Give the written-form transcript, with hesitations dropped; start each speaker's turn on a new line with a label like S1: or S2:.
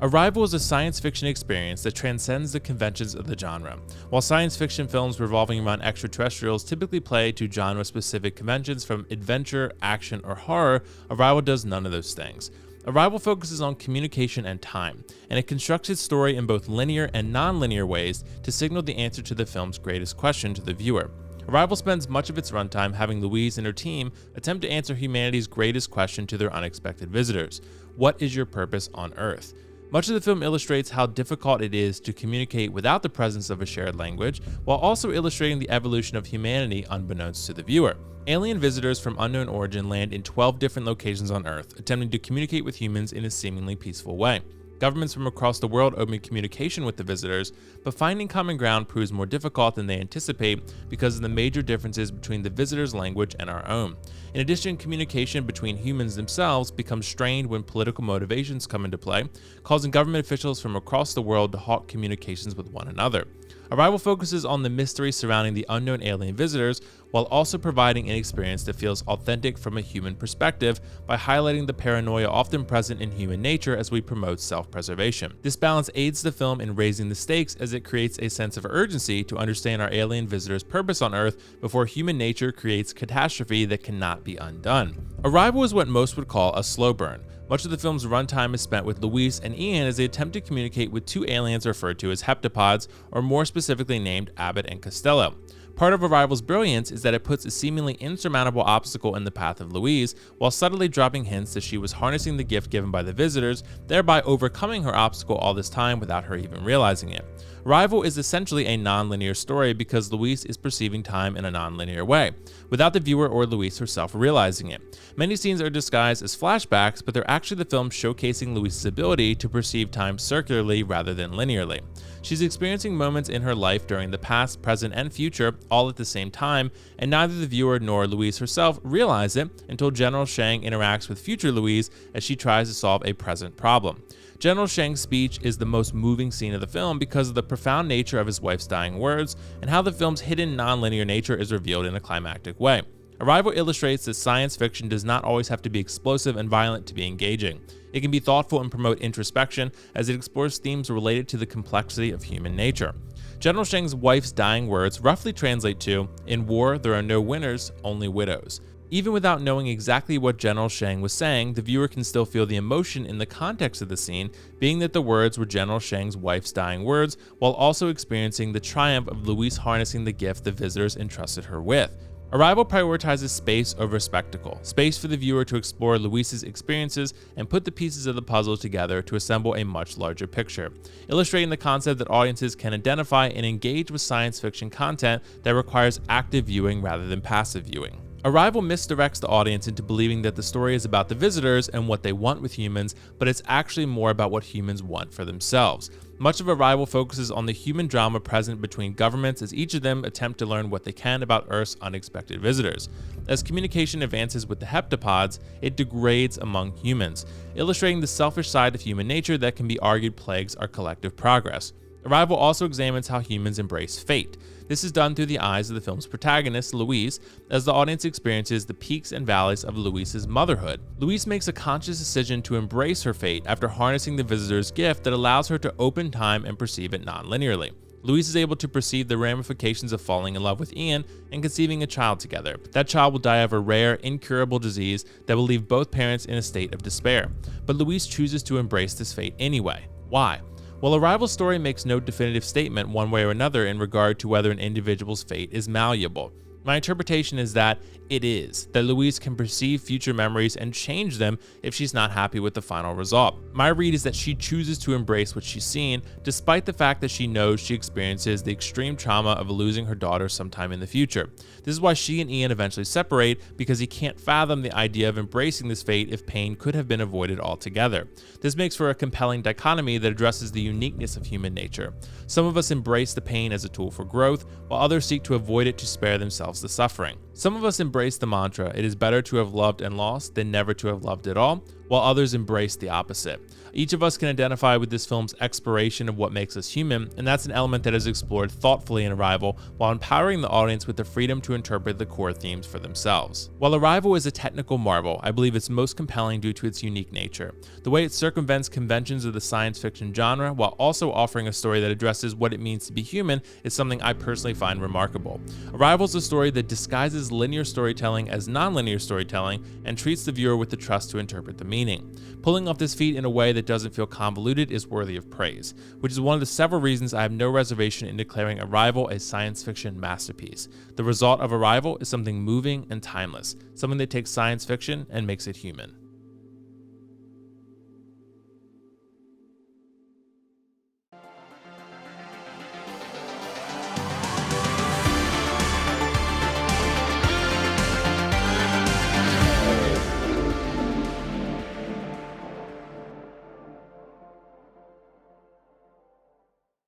S1: Arrival is a science fiction experience that transcends the conventions of the genre. While science fiction films revolving around extraterrestrials typically play to genre-specific conventions from adventure, action, or horror, Arrival does none of those things. Arrival focuses on communication and time, and it constructs its story in both linear and non-linear ways to signal the answer to the film's greatest question to the viewer. Arrival spends much of its runtime having Louise and her team attempt to answer humanity's greatest question to their unexpected visitors: what is your purpose on Earth? Much of the film illustrates how difficult it is to communicate without the presence of a shared language, while also illustrating the evolution of humanity unbeknownst to the viewer. Alien visitors from unknown origin land in 12 different locations on Earth, attempting to communicate with humans in a seemingly peaceful way. Governments from across the world open communication with the visitors, but finding common ground proves more difficult than they anticipate because of the major differences between the visitors' language and our own. In addition, communication between humans themselves becomes strained when political motivations come into play, causing government officials from across the world to halt communications with one another. Arrival focuses on the mystery surrounding the unknown alien visitors, while also providing an experience that feels authentic from a human perspective by highlighting the paranoia often present in human nature as we promote self-preservation. This balance aids the film in raising the stakes as it creates a sense of urgency to understand our alien visitors' purpose on Earth before human nature creates catastrophe that cannot be undone. Arrival is what most would call a slow burn. Much of the film's runtime is spent with Louise and Ian as they attempt to communicate with two aliens referred to as heptapods, or more specifically named Abbott and Costello. Part of Arrival's brilliance is that it puts a seemingly insurmountable obstacle in the path of Louise, while subtly dropping hints that she was harnessing the gift given by the visitors, thereby overcoming her obstacle all this time without her even realizing it. Arrival is essentially a non-linear story because Louise is perceiving time in a non-linear way, without the viewer or Louise herself realizing it. Many scenes are disguised as flashbacks, but they're actually the film showcasing Louise's ability to perceive time circularly rather than linearly. She's experiencing moments in her life during the past, present, and future all at the same time, and neither the viewer nor Louise herself realize it until General Shang interacts with future Louise as she tries to solve a present problem. General Shang's speech is the most moving scene of the film because of the profound nature of his wife's dying words and how the film's hidden non-linear nature is revealed in a climactic way. Arrival illustrates that science fiction does not always have to be explosive and violent to be engaging. It can be thoughtful and promote introspection as it explores themes related to the complexity of human nature. General Shang's wife's dying words roughly translate to, "In war, there are no winners, only widows." Even without knowing exactly what General Shang was saying, the viewer can still feel the emotion in the context of the scene, being that the words were General Shang's wife's dying words, while also experiencing the triumph of Louise harnessing the gift the visitors entrusted her with. Arrival prioritizes space over spectacle, space for the viewer to explore Louise's experiences and put the pieces of the puzzle together to assemble a much larger picture, illustrating the concept that audiences can identify and engage with science fiction content that requires active viewing rather than passive viewing. Arrival misdirects the audience into believing that the story is about the visitors and what they want with humans, but it's actually more about what humans want for themselves. Much of Arrival focuses on the human drama present between governments as each of them attempt to learn what they can about Earth's unexpected visitors. As communication advances with the heptapods, it degrades among humans, illustrating the selfish side of human nature that can be argued plagues our collective progress. Arrival also examines how humans embrace fate. This is done through the eyes of the film's protagonist, Louise, as the audience experiences the peaks and valleys of Louise's motherhood. Louise makes a conscious decision to embrace her fate after harnessing the visitor's gift that allows her to open time and perceive it non-linearly. Louise is able to perceive the ramifications of falling in love with Ian and conceiving a child together. That child will die of a rare, incurable disease that will leave both parents in a state of despair. But Louise chooses to embrace this fate anyway. Why? Well, Arrival's story makes no definitive statement one way or another in regard to whether an individual's fate is malleable. My interpretation is that it is, that Louise can perceive future memories and change them if she's not happy with the final result. My read is that she chooses to embrace what she's seen, despite the fact that she knows she experiences the extreme trauma of losing her daughter sometime in the future. This is why she and Ian eventually separate, because he can't fathom the idea of embracing this fate if pain could have been avoided altogether. This makes for a compelling dichotomy that addresses the uniqueness of human nature. Some of us embrace the pain as a tool for growth, while others seek to avoid it to spare themselves the suffering. Some of us embrace the mantra, "It is better to have loved and lost than never to have loved at all," while others embrace the opposite. Each of us can identify with this film's exploration of what makes us human, and that's an element that is explored thoughtfully in Arrival, while empowering the audience with the freedom to interpret the core themes for themselves. While Arrival is a technical marvel, I believe it's most compelling due to its unique nature. The way it circumvents conventions of the science fiction genre while also offering a story that addresses what it means to be human is something I personally find remarkable. Arrival is a story that disguises linear storytelling as non-linear storytelling and treats the viewer with the trust to interpret the meaning. Pulling off this feat in a way that doesn't feel convoluted is worthy of praise, which is one of the several reasons I have no reservation in declaring Arrival a science fiction masterpiece. The result of Arrival is something moving and timeless, something that takes science fiction and makes it human.